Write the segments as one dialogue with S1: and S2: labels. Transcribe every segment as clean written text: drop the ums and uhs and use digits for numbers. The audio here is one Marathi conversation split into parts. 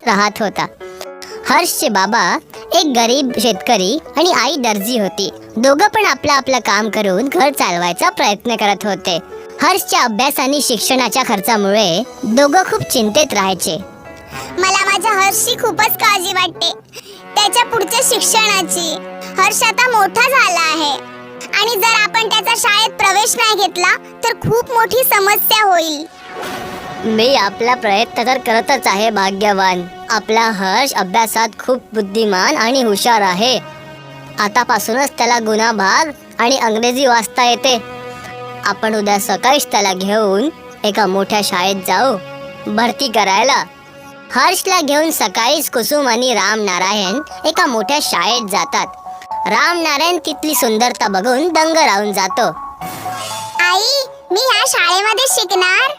S1: राहत होता. हर्षचे बाबा एक गरीब शेतकरी आणि आई दर्जी होती. दोघं पण आपलं आपलं काम करून घर चालवायचा प्रयत्न करत होते. हर्षच्या अभ्यास आणि शिक्षणाच्या खर्चामुळे दोघं खूप चिंतेत राहायचे.
S2: मला माझ्या हर्षची खूपच काळजी वाटते, त्याच्या पुढच्या शिक्षणाची. हर्ष आता मोठा झाला आहे आणि जर आपण त्याचा शाळेत प्रवेश नाही घेतला तर खूप मोठी समस्या होईल.
S1: मी आपला प्रयत्न तर करतच आहे भाग्यवान. आपला हर्ष अभ्यासात खूप बुद्धिमान आणि हुशार आहे. आतापासूनच त्याला गुणाभाग आणि इंग्रजी वाचता येते. आपण उद्या सकाळीच त्याला घेऊन एका मोठ्या शाळेत जाऊ भरती करायला. हर्षला घेऊन सकाळीच कुसुम आणि राम नारायण एका मोठ्या शाळेत जातात. राम नारायण तिथली सुंदरता बघून दंग राहून जातो.
S2: आई, मी ह्या शाळेमध्ये शिकणार.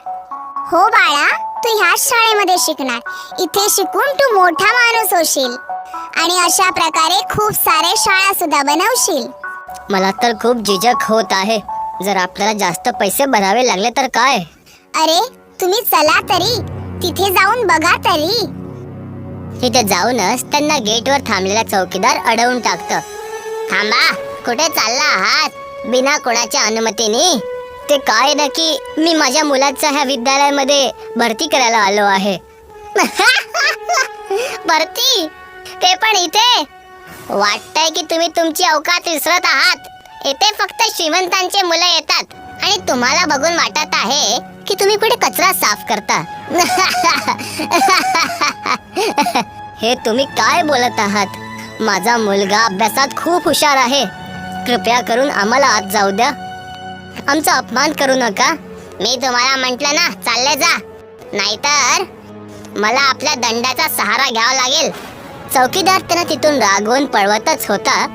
S2: हो बाळा, तू ह्याच शाळेमध्ये शिकणार. इथे शिकून तू मोठा माणूस होशील आणि अशा प्रकारे खूप सारे शाळा सुद्धा बनवशील.
S1: मला तर खूप झिजक होत आहे. जर आपल्याला जास्त पैसे भरावे लागले तर काय?
S2: अरे, तुम्ही चला तरी, तिथे जाऊन बघा तरी.
S1: तिथे जाऊनच त्यांना गेटवर थांबलेला चौकीदार अडवून टाकतो. थांबा, कुठे चालला आहात बिना कोणाच्या अनुमतीने? ते काय नक्की? मी माझ्या मुलाचा ह्या विद्यालयामध्ये भरती करायला आलो आहे. भरती? ते पण इथे? वाटतंय की तुम्ही तुमची अवकात विसरत आहात. इथे फक्त श्रीमंतांचे मुलं येतात आणि तुम्हाला बघून वाटत आहे की तुम्ही कुठे कचरा साफ करता. हे तुम्ही काय बोलत आहात? माझा मुलगा अभ्यासात खूप हुशार आहे. कृपया करून आम्हाला आत जाऊ द्या. आमचा अपमान करू नका. मी तुम्हाला म्हटलं ना, चालले जा, नाहीतर मला आपल्या दंडाचा सहारा घ्यावा लागेल. चौकीदार त्यांना तिथून रागवून पळवतच होता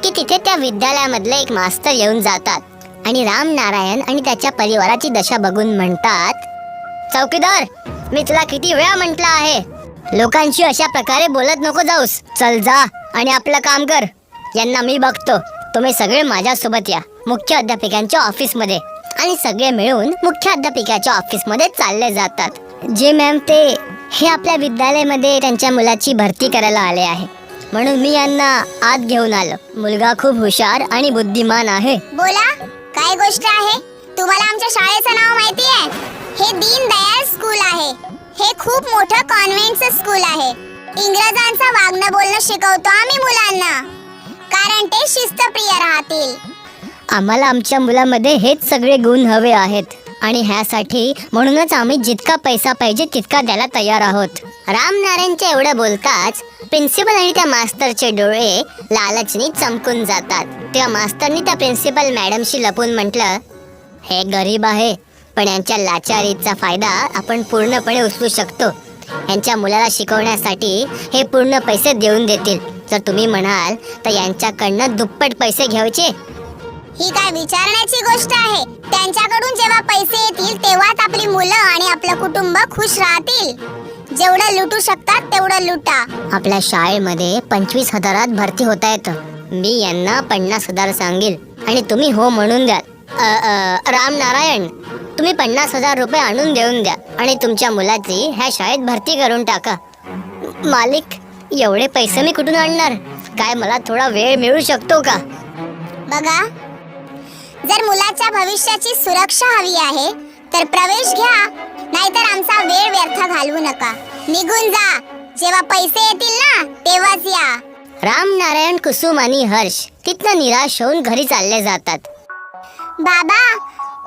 S1: की तिथे त्या विद्यालयामधले एक मास्तर येऊन जातात आणि राम नारायण आणि त्याच्या परिवाराची दशा बघून म्हणतात, चौकीदार, मी तुला किती वेळा म्हटलं आहे, लोकांशी अशा प्रकारे बोलत नको जाऊस. चल जा आणि आपलं काम कर. यांना मी बघतो. तुम्ही सगळे माझ्यासोबत या मुख्य अध्यापिकांच्या ऑफिसमध्ये. आणि सगळे मिळून मुख्य अध्यापिकाच्या ऑफिसमध्ये चालले जातात. जे मॅम, ते हे आपल्या विद्यालयामध्ये त्यांच्या मुलाची भरती करायला आले आहे, म्हणून मी यांना आत घेऊन आलो. मुलगा खूप हुशार आणि बुद्धिमान आहे.
S2: बोला, काय गोष्ट आहे? तुम्हाला आमच्या शाळेचं नाव माहिती आहे? हे दीनदयाल स्कूल आहे. हे खूप मोठं कॉन्व्हेंटचं स्कूल आहे. इंग्रजांचं वागणं बोलणं शिकवतो आम्ही मुलांना, कारण ते शिस्तप्रिय राहतील.
S1: आम्हाला आमच्या मुलामध्ये हेच सगळे गुण हवे आहेत आणि ह्यासाठी म्हणूनच आम्ही जितका पैसा पाहिजे तितका द्यायला तयार आहोत. राम नारायणच्या एवढं बोलताच प्रिन्सिपल आणि त्या मास्तरचे डोळे लालचनी चमकून जातात. तेव्हा मास्तरनी त्या प्रिन्सिपल मॅडमशी लपून म्हटलं, हे गरीब आहे, पण यांच्या लाचारीचा फायदा आपण पूर्णपणे उचलू शकतो. यांच्या मुलाला शिकवण्यासाठी हे पूर्ण पैसे देऊन देतील. जर तुम्ही म्हणाल तर यांच्याकडनं दुप्पट पैसे घ्यायचे.
S2: ही काय विचारण्याची गोष्ट आहे? त्यांच्याकडून जेव्हा पैसे येतील तेव्हाच आपली मुलं आणि आपलं कुटुंब खुश राहतील. जेवढं लुटू शकतात तेवढं लुटा.
S1: आपल्या शाळेमध्ये 25,000 भरती होता येतं. मी यांना 50,000 सांगेल आणि तुम्ही हो म्हणून द्या. राम नारायण, तुम्ही 50,000 रुपये आणून देऊन द्या आणि तुमच्या मुलाची ह्या शाळेत भरती करून टाका. मालिक, एवढे पैसे मी कुठून आणणार? काय मला थोडा वेळ मिळू शकतो का?
S2: बघा, जर मुलाच्या भविष्याची सुरक्षा हवी आहे तर प्रवेश घ्या, नाहीतर आमचा वेळ व्यर्थ घालवू नका. निघून जा. जेव्हा पैसे येतील ना तेव्हाच या.
S1: राम नारायण, कुसुम आणि हर्ष तिथनं निराश होऊन घरी चालले जातात.
S2: बाबा,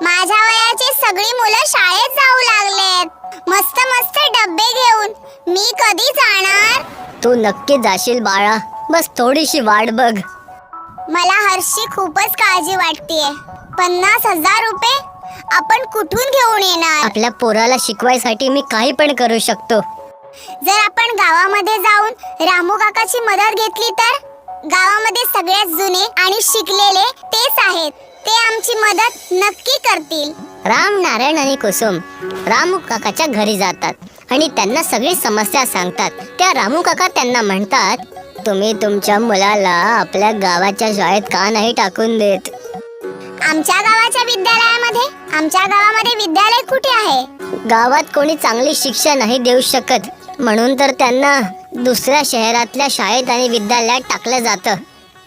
S2: माझ्या वयाची सगळी मुलं शाळेत जाऊ लागलेत, मस्त मस्त डब्बे घेऊन. मी कधी जाणार?
S1: तू नक्की जाशील बाळा, बस थोडीशी वाट बघ.
S2: मला हर्षची खूपच काळजी वाटतेय. 50,000 रुपये आपण कुठून घेऊन येणार?
S1: आपल्या पोराला शिकवायसाठी मी काही पण करू शकतो.
S2: जर आपण गावामध्ये जाऊन रामू काकाची मदत घेतली तर? गावामध्ये सगळ्यात जुने आणि शिकलेले तेच आहेत. ते आमची मदत नक्की करतील.
S1: राम नारायण आणि कुसुम रामू काकाच्या घरी जातात आणि त्यांना सगळी समस्या सांगतात. त्या रामू काका त्यांना म्हणतात, तुम्ही तुमच्या मुलाला आपल्या गावाच्या शाळेत का नाही टाकून देत?
S2: आमच्या गावाच्या विद्यालयामध्ये? आमच्या गावामध्ये विद्यालय कुठे आहे?
S1: गावात कोणी चांगली शिक्षा नाही देऊ शकत. म्हणून तर त्यांना दुसऱ्या शहरातल्या शाळेत आणि विद्यालयात टाकलं जातं.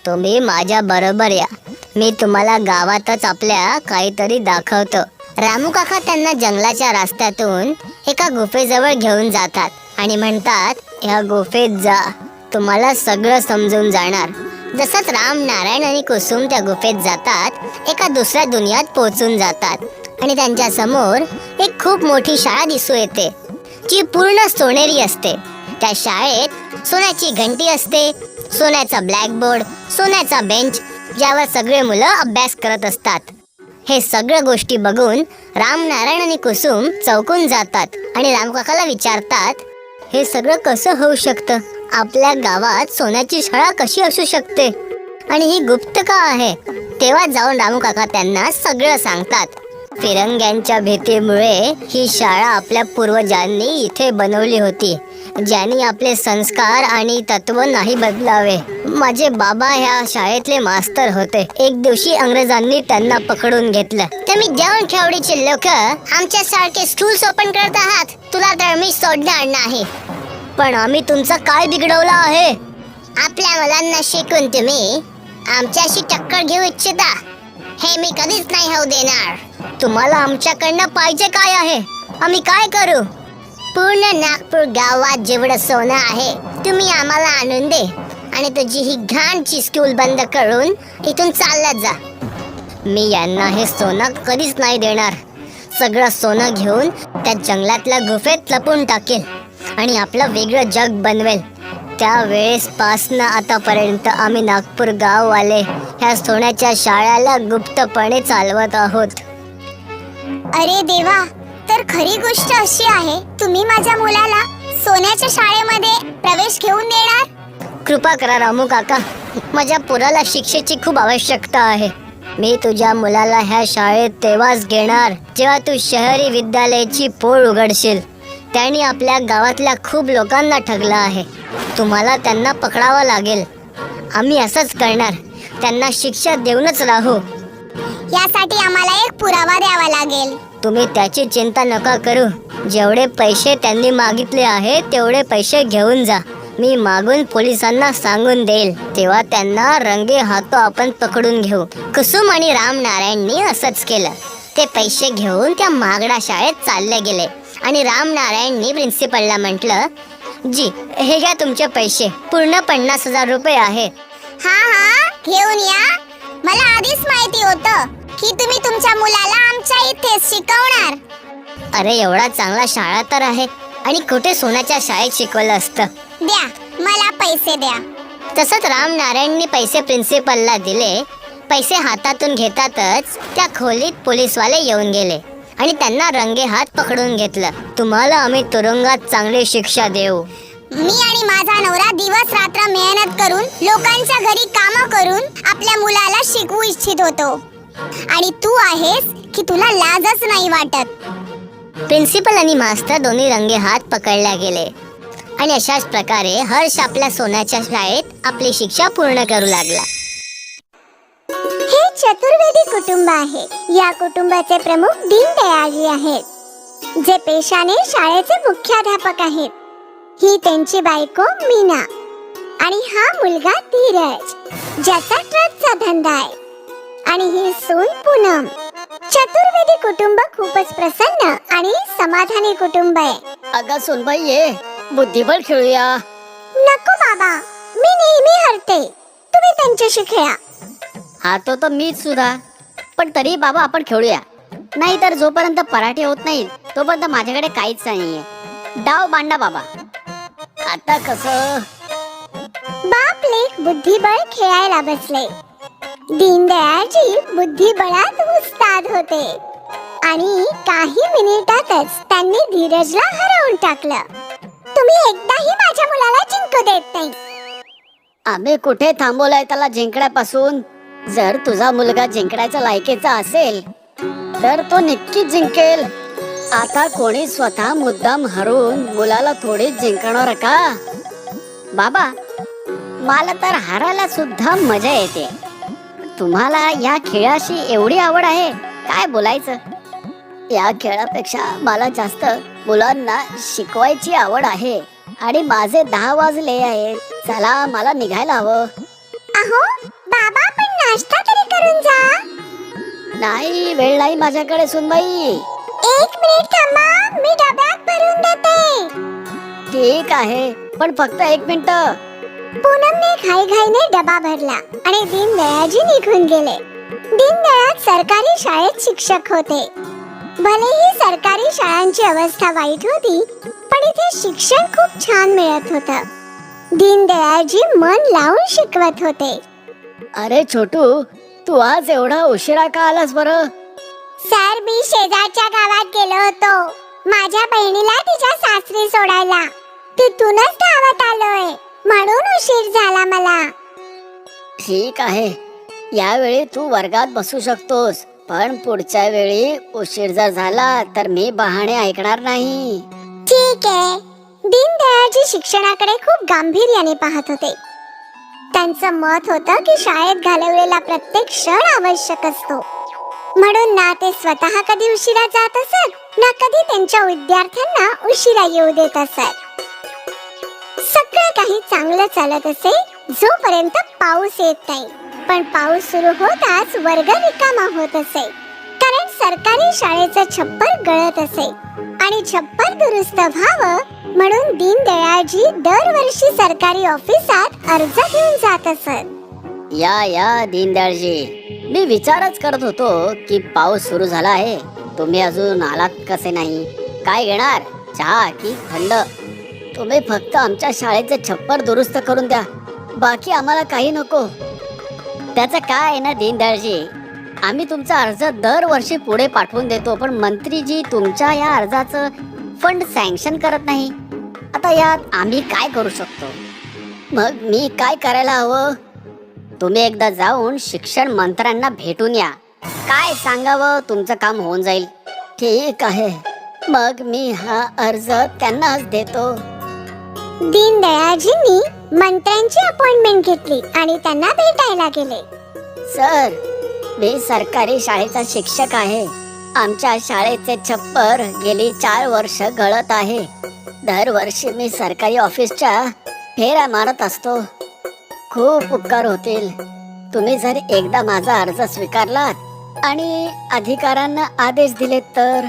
S1: तुम्ही माझ्या बरोबर या, मी तुम्हाला गावातच आपल्या काहीतरी दाखवतो. रामू काका त्यांना जंगलाच्या रस्त्यातून एका गुफेजवळ घेऊन जातात आणि म्हणतात, या गुफेत जा, तुम्हाला सगळं समजून जाणार. जसंच राम, नारायण आणि कुसुम त्या गुफेत जातात, एका दुसऱ्या दुनियात पोहोचून जातात आणि त्यांच्या समोर एक खूप मोठी शाळा दिसू येते, जी पूर्ण सोनेरी असते. त्या शाळेत सोन्याची घंटी असते, सोन्याचा ब्लॅकबोर्ड, सोन्याचा बेंच, ज्यावर सगळे मुलं अभ्यास करत असतात. हे सगळं गोष्टी बघून राम, नारायण आणि कुसुम चौकून जातात आणि रामकाकाला विचारतात, हे सगळं कसं होऊ शकतं? आपल्या गावात सोन्याची शाळा कशी असू शकते आणि ही गुप्त का आहे? तेव्हा जाऊन रामू काका त्यांना सगळं सांगतात. फिरंग्यांच्या भीतीमुळे ही शाळा आपल्या पूर्वजांनी इथे बनवली होती, ज्यांनी आपले संस्कार आणि तत्व नाही बदलावे. माझे बाबा ह्या शाळेतले मास्तर होते. एक दिवशी इंग्रजांनी त्यांना पकडून घेतलं. तुम्ही जेवण खेवडीचे लोक आमच्यासारखे स्कूल्स ओपन करत आहात, तुला तर मी सोडणार नाही. पण आम्ही तुमचं काय बिघडवलं आहे? आपल्या मुलांना शिकून तुम्ही आमच्याशी टक्कर घेऊ इच्छिता, हे मी कधीच नाही होऊ देणार. तुम्हाला आमच्याकडनं पाहिजे काय आहे? आम्ही काय करू? पूर्ण नागपूर गावात जेवढं सोनं आहे तुम्ही आम्हाला आणून दे आणि तुझी ही घाणची स्कूल बंद करून इथून चालत जा. मी यांना हे सोनं कधीच नाही देणार. सगळं सोनं घेऊन त्या जंगलातल्या गुफेत लपून टाकेल आणि आपलं वेगळं जग बनवेल. त्यावेळेसपासनं आतापर्यंत आम्ही नागपूर गाववाले ह्या सोन्याच्या शाळेला गुप्तपणे चालवत आहोत.
S2: अरे देवा, तर खरी गोष्ट अशी आहे, तुम्ही माझ्या मुलाला सोन्याच्या शाळेमध्ये प्रवेश घेऊन देणार?
S1: कृपा करा रामू काका, माझ्या पोराला शिक्षेची खूप आवश्यकता आहे. मी तुझ्या मुलाला ह्या शाळेत तेव्हाच घेणार जेव्हा तू शहरी विद्यालयाची पोळ उघडशील. त्यांनी आपल्या गावातल्या खूप लोकांना ठगलं आहे. तुम्हाला त्यांना पकडावं लागेल. आम्ही असंच करणार, त्यांना शिक्षा देऊनच राहू.
S2: यासाठी आम्हाला एक पुरावा द्यावा लागेल.
S1: तुम्ही त्याची चिंता नका करू. जेवढे पैसे त्यांनी मागितले आहे तेवढे पैसे घेऊन जा. मी मागून पोलिसांना सांगून देईल, तेव्हा त्यांना रंगे हातो आपण पकडून घेऊ. कुसुम आणि राम नारायणनी असंच केलं. ते पैसे घेऊन त्या मागडा शाळेत चालले गेले आणि राम नारायणनी प्रिन्सिपलला म्हटलं, जी हे घ्या तुमचे पैसे, पूर्ण 50,000 रुपये आहेत.
S2: हा, घेऊन या. मला आधीच माहिती होतं की तुम्ही तुमच्या मुलाला आमच्या इथेच शिकवणार.
S1: अरे एवढा चांगला शाळा तर आहे आणि कुठे सोन्याच्या शाळेत शिकवलं असतं.
S2: द्या, मला पैसे द्या.
S1: तसंच राम नारायणनी पैसे प्रिन्सिपलला दिले. पैसे हातातून घेतातच त्या खोलीत पोलीसवाले येऊन गेले आणि त्यांना रंगे हात पकडून घेतलं. तुम्हाला आम्ही तुरुंगात चांगली शिक्षा देऊ.
S2: मी आणि माझा नवरा दिवस रात्र मेहनत करून, लोकांच्या घरी कामं करून आपल्या मुलाला शिकवू इच्छित होतो, आणि तू आहेस की तुला लाजच नाही वाटत.
S1: प्रिन्सिपल आणि मास्तर दोन्ही रंगे हात पकडले गेले आणि अशाच प्रकारे हर्ष आपल्या सोन्याच्या शाळेत आपली शिक्षा पूर्ण करू लागला.
S2: हे चतुर्वेदी कुटुंब आहे. या कुटुंबाचे प्रमुख दीनदयाळजी आहेत, जे पेशाने शाळेचे मुख्याध्यापक आहेत. ही त्यांची बायको मीना आणि हा मुलगा धीरज, ज्याचा ट्रकचा धंदा आहे, आणि ही सून पूनम. चतुर्वेदी कुटुंब खूपच प्रसन्न आणि समाधानी कुटुंब आहे.
S1: अगं सोनबाई, ये बुद्धिबळ खेळूया.
S2: नको बाबा, मी नेहमी हरते. तुम्ही त्यांच्याशी खेळा.
S1: हातो तर मीच सुद्धा, पण तरी बाबा आपण खेळूया. नाहीतर जोपर्यंत पराठे होत नाही तोपर्यंत माझ्याकडे काहीच नाहीये. डाव बांधा बाबा. आता कसं?
S2: बाप लेक बुद्धिबळ खेळायला बसले. दीनदयाळजी बुद्धिबळात उस्ताद होते आणि काही मिनिटातच त्यांनी धीरजला हरवून टाकलं. तुम्ही एकदाही माझ्या मुलाला जिंकू देत नाही.
S1: आम्ही कुठे थांबवलंय त्याला जिंकण्यापासून? जर तुझा मुलगा जिंकण्याच्या लायकीचा असेल तर तो नक्कीच जिंकेल. आता कोणी स्वतः मुद्दाम हरून मुलाला थोडीच जिंकणार का? बाबा, मला तर हारायला सुद्धा मजा येते. तुम्हाला या खेळाशी एवढी आवड आहे, काय बोलायचं. या खेळापेक्षा मला जास्त मुलांना शिकवायची आवड आहे. आणि माझे 10 वाजले आहेत. चला मला निघायला हवं.
S2: अहो बाबा, पण नाश्ता तरी करून जा.
S1: नाही, वेळ नाही माझ्याकडे सुनबाई.
S2: 1 मिनिट थांबा, मी डब्यात भरून देते.
S1: ठीक आहे, पण फक्त 1 मिनिट.
S2: पूनमने घाईघाईने डबा भरला आणि दीनदयाळजी निघून गेले. दीनदयाळ सरकारी शाळेत शिक्षक होते. भलेही सरकारी शाळांची अवस्था वाईट होती, पण इथे शिक्षण खूप छान मिळत होतं. दीनदयाळजी मन लावून शिकवत होते.
S1: अरे छोटू, तू आज एवढा उशिरा का आलास बरं?
S2: सर, मी शेजारच्या गावात गेलो होतो माझ्या बहिणीला तिच्या सासरी सोडायला. तिथूनच धावत आलोय, म्हणून उशीर झाला मला.
S1: ठीक आहे, यावेळी तू वर्गात बसू शकतोस, पण पुढच्या वेळी उशीर जर झाला तर मी बहाणे ऐकणार नाही.
S2: ठीक आहे. दीनदयाळजी शिक्षणाकडे खूप गांभीर्याने पाहत होते. त्यांचं मत होतं की शाळेत घालवलेला प्रत्येक क्षण आवश्यक असतो. म्हणून ना ते स्वतः कधी उशिरा जात असत, ना कधी त्यांच्या विद्यार्थ्यांना उशिरा येऊ देत असत. सगळं काही चांगलं चालत असे जोपर्यंत पाऊस येत नाही. पण पाऊस सुरू होताच वर्ग रिकामा होत असे, कारण सरकारी शाळेचं छप्पर गळत असे आणि छप्पर दुरुस्त व्हावं म्हणून दीनदयाळजी दरवर्षी सरकारी ऑफिसात अर्ज घेऊन जात असत.
S1: या दीनदयाळजी, मी विचारच करत होतो की पाऊस सुरू झाला आहे, तुम्ही अजून आलात कसे नाही? काय घेणार, चहा की थंड? तुम्ही फक्त आमच्या शाळेचे छप्पर दुरुस्त करून द्या, बाकी आम्हाला काही नको. त्याचं काय आहे ना दीनदयाळजी, आम्ही तुमचा अर्ज दरवर्षी पुढे पाठवून देतो, पण मंत्रीजी तुमच्या या अर्जाचं फंड सँक्शन करत नाही. आता यात आम्ही काय करू शकतो? मग मी काय करायला हवं? तुम्ही एकदा जाऊन शिक्षण मंत्र्यांना भेटून या, काय सांगावं तुमचं काम होऊन जाईल. ठीक आहे, मग मी हा अर्ज त्यांनाच देतो.
S2: दीनदयाळजींनी मंत्र्यांची अपॉइंटमेंट घेतली आणि त्यांना भेटायला गेले.
S1: सर, मी सरकारी शाळेचा शिक्षक आहे. आमच्या शाळेचे छप्पर गेली 4 वर्ष गळत आहे. दरवर्षी मी सरकारी ऑफिसच्या फेऱ्या मारत असतो. खूप उपकार होतील तुम्ही जर एकदा माझा अर्ज स्वीकारलात आणि अधिकाऱ्यांना आदेश दिले तर.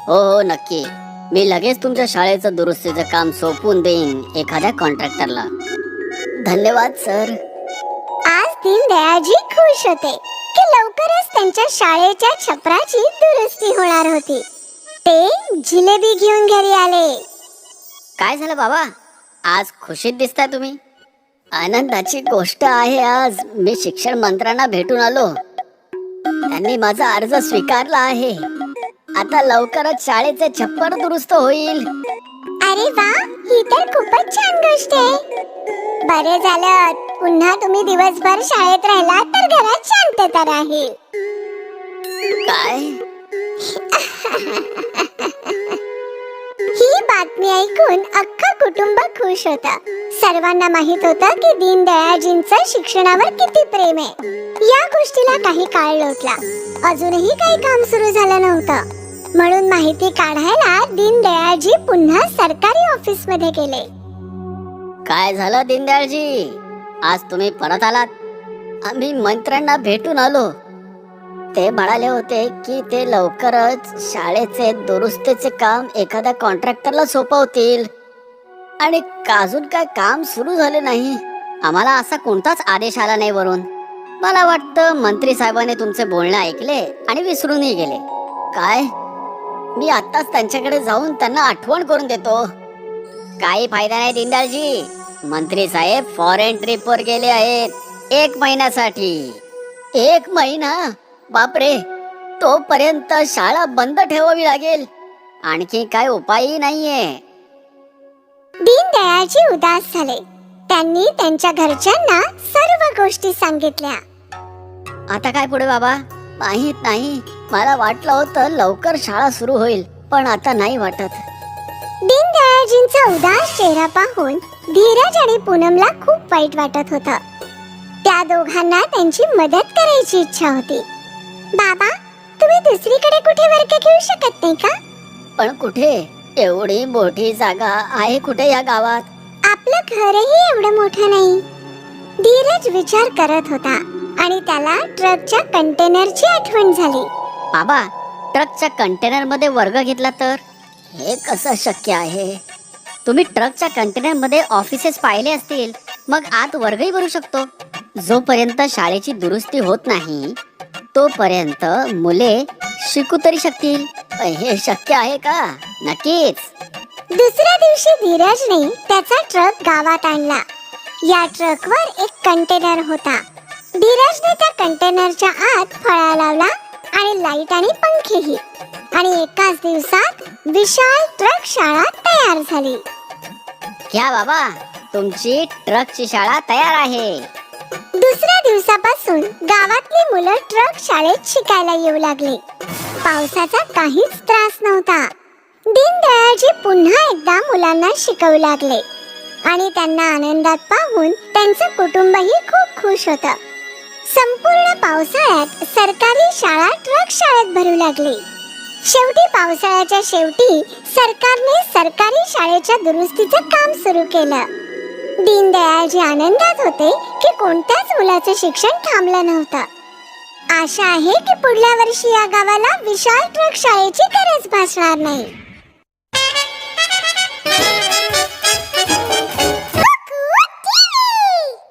S1: हो नक्की, मी लगेच तुमच्या शाळेचं दुरुस्तीचं काम सोपवून देईन एखाद्या कॉन्ट्रॅक्टरला. धन्यवाद सर.
S2: आज दीनदयाळजी खुश होते की लवकरच त्यांच्या शाळेच्या छपराची दुरुस्ती होणार होती. ते जिलेबी घेऊन घरी आले.
S1: काय झालं बाबा, आज खुशीत दिसताय तुम्ही? आनंदाची गोष्ट आहे, आज मी शिक्षण मंत्र्यांना भेटून आलो. त्यांनी माझा अर्ज स्वीकारला आहे. आता लवकरच शाळेचे छप्पर दुरुस्त होईल.
S2: अरे वा, ही तर खूपच छान गोष्ट आहे. बरे झालं, पुन्हा तुम्ही दिवसभर शाळेत राहिलात तर घरात शांतता राहील.
S1: काय?
S2: ही बातमी ऐकून अख्खं कुटुंब खुश होतं. सर्वांना माहित होतं की दीनदयाळजींचं शिक्षणावर किती प्रेम आहे. या गोष्टीला काही काळ लोटला, अजूनही काही काम सुरू झालं नव्हतं. म्हणून माहिती काढायला दीनदयाळजी पुन्हा सरकारी ऑफिस मध्ये गेले.
S1: काय झालं दीनदयाळजी, आज तुम्ही परत आलात? आम्ही मंत्र्यांना भेटून आलो. ते म्हणाले होते की ते लवकरच शाळेचे दुरुस्तीचे काम एखाद्या कॉन्ट्रॅक्टरला सोपवतील आणि अजून काय काम सुरू झाले नाही. आम्हाला असा कोणताच आदेश आला नाही वरून. मला वाटतं मंत्री साहेबांनी तुमचे बोलणे ऐकले आणि विसरूनही गेले. काय? मी आत्ताच त्यांच्याकडे जाऊन त्यांना आठवण करून देतो. काही फायदा नाही दीनदयाळजी, मंत्री साहेब फॉरेन ट्रिपवर गेले आहेत 1 महिन्यासाठी. 1 महिना? बापरे, तोपर्यंत शाळा बंद ठेवावी लागेल. आणखी काय उपायही नाहीये.
S2: दीनदयाळजी उदास झाले. त्यांनी त्यांच्या घरच्यांना सर्व गोष्टी सांगितल्या.
S1: आता काय पुढे बाबा? माहित नाही. मला वाटलं होतं लवकर शाळा सुरू होईल, पण आता नाही वाटत.
S2: दीनदयाळजींचा उदास चेहरा पाहून धीरज आणि पूनमला खूप वाईट वाटत होतं. त्या दोघांना त्यांची मदत करायची इच्छा होती. बाबा, तुम्ही दुसरीकडे कुठे वर्ग घेऊ शकत नाही का?
S1: पण कुठे? एवढी मोठी जागा आहे कुठे या गावात?
S2: आपलं घरही एवढं मोठं नाही. धीरज विचार करत होता आणि त्याला ट्रकच्या कंटेनरची आठवण झाली.
S1: बाबा, ट्रकच्या कंटेनर मध्ये वर्ग घेतला तर? हे कसं शक्य आहे? तुम्ही ट्रकच्या कंटेनर मध्ये ऑफिसेस पाहिले असतील, मग आत वर्गही भरू शकतो. जोपर्यंत शाळेची दुरुस्ती होत नाही तोपर्यंत मुले शिकू तरी शकतील. हे शक्य आहे का? नक्कीच.
S2: दुसऱ्या दिवशी धीरजने त्याचा ट्रक गावात आणला. या ट्रकवर एक कंटेनर होता. धीरजने त्या कंटेनरच्या आत फळा लावला आणि लाईट आणि पंखेही, आणि एकाच दिवसात विशाल ट्रक शाळा तयार झाली.
S1: घ्या बाबा, तुमची ट्रकची शाळा तयार आहे.
S2: दुसऱ्या दिवसापासून गावातली मुलं ट्रक शाळेत शिकायला येऊ लागली. पावसाचा काहीच त्रास नव्हता. दीनदयाळजी पुन्हा एकदा मुलांना शिकवू लागले आणि त्यांना आनंदात पाहून त्यांचं कुटुंबही खूप खुश होतं. संपूर्ण पावसाळ्यात सरकारी शाळा ट्रक शाळेत भरू लागली. शेवटी पावसाळ्याच्या शेवटी सरकारने सरकारी शाळेच्या दुरुस्तीचं काम सुरू केलं. दीनदयाळजी आनंदात होते की कोणत्याच मुलाचं शिक्षण थांबलं नव्हतं. आशा आहे की पुढल्या वर्षी या गावाला विशाल ट्रक शाळेची गरज भासणार नाही.